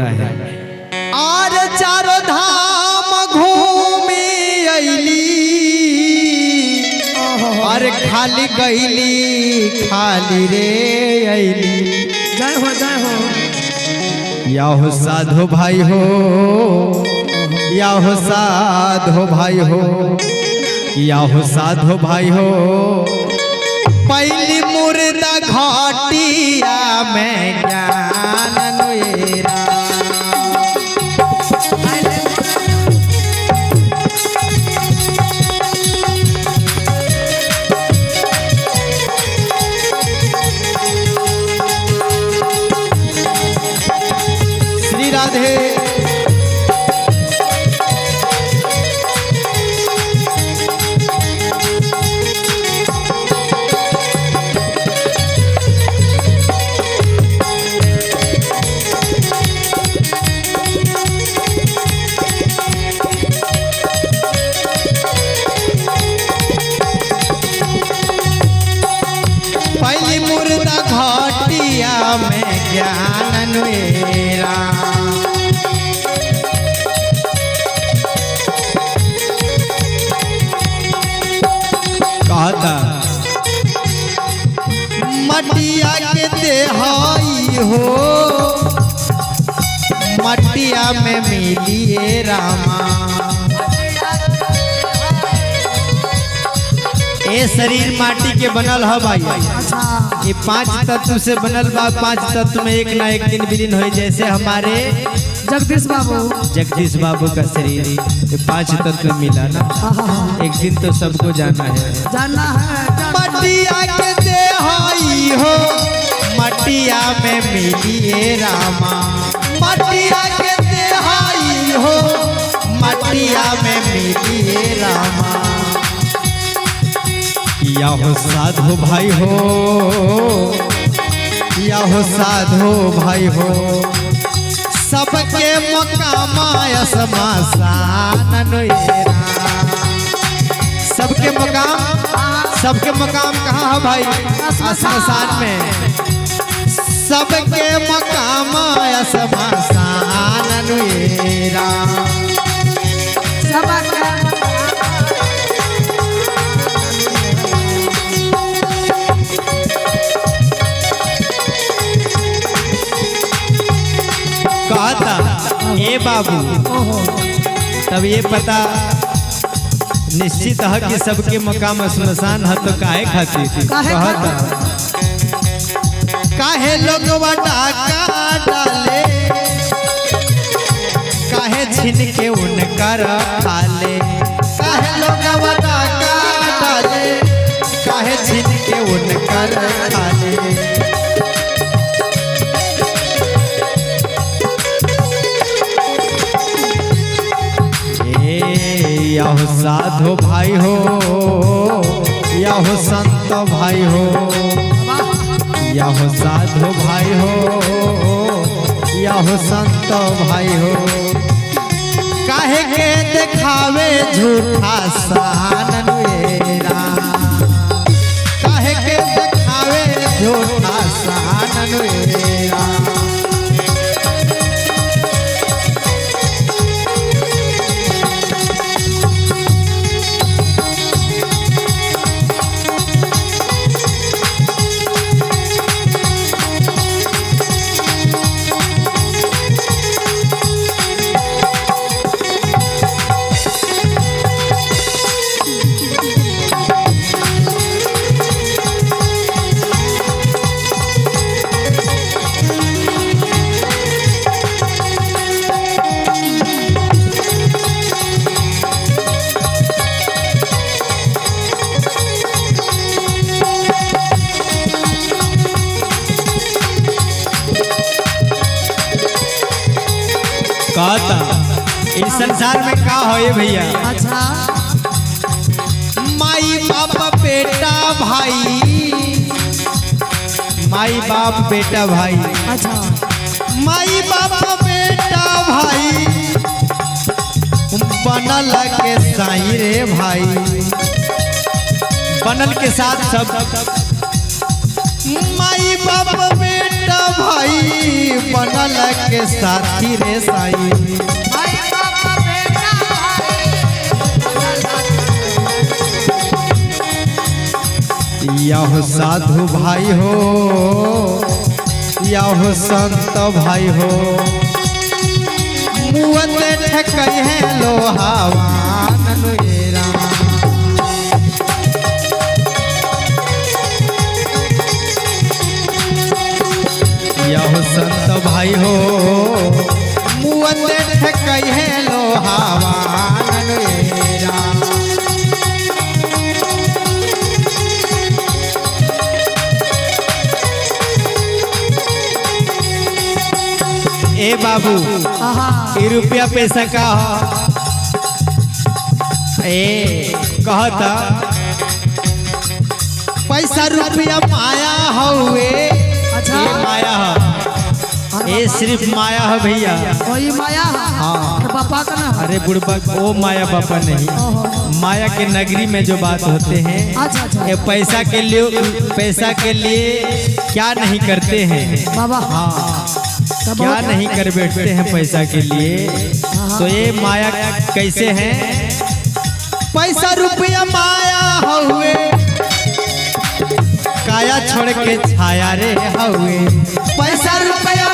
कहता है। आर चारों धाम घूमी अइली और खाली गईली खाली रे अइली। जय हो जय हो। या हो साधो भाई हो, या हो साधो भाई हो, या हो साधो भाई हो। पहली मुर्दा घाटिया में ज्ञान नुएरा। श्री राधे। पहली मुर्दा घाटिया में ज्ञान नुएरा। कहता मटिया के देहाई हो, मटिया में मिलिए रामा। ए शरीर माटी के बनल है भाई। ये 5 तत्व से बनल बा। 5 तत्व में एक ना एक दिन विलीन हो। जैसे हमारे जगदीश बाबू का शरीर ये 5 तत्व मिला ना। एक दिन तो सबको जाना है, जानना है। मटिया के देहाई हो, मटिया में मिलिए रामा। मटिया के देहाई हो, मटिया में मिलिए रामा। या हो साधो भाई हो, या हो साधो भाई हो। सबके मकाम शमशान नुएरा। सबके मकाम कहाँ है भाई? शमशान में। सबके मकाम शमशान नुएरा। कहता ए बाबू तब ये पता निश्चित है कि सबके मकाम श्मशान है तो काहे खातिर कहता काहे लोग डाका डाले, काहे छीन के उनकर खाले। काहे लोग डाका डाले, काहे छीन के उनकर खाले। या हो साधो भाई हो, या हो संत भाई हो, या हो साधो भाई हो, या हो संत भाई हो। काहे के दिखावे झूठा शान नुएरा। काहे के दिखावे झूठा शान नुएरा। कहता इस संसार में का हो भैया? अच्छा। माई बाप बेटा भाई, माई बाप बेटा भाई। अच्छा। माई बाप बेटा भाई बनल के साई रे भाई। बनल के साथ सब माई बाप बेटा भाई बनल के साथी रे साई। भाई बाबा बेटा यहो साधु भाई हो यहो संत भाई हो मुअते ठकई है लोहावान लोएरा। यहो संत भाई हो मुअते ठकई है लोहावान लोएरा। ए बाबू ये रुपया पैसा का हो ए कहता पैसा रुपया माया हुए। अच्छा। ये माया हो ये सिर्फ माया है भैया। वही माया हाँ। पापा का ना। अरे बुढ़बा वो माया बापा नहीं, माया के नगरी में जो बात होते हैं अच्छा अच्छा ये पैसा के लिए क्या नहीं करते हैं बाबा। हाँ तब क्या बहुत- नहीं कर बैठते हैं पैसा के लिए। तो ये माया कैसे है पैसा रुपया माया हुए काया छोड़ के छाया रे हुए। पैसा रुपया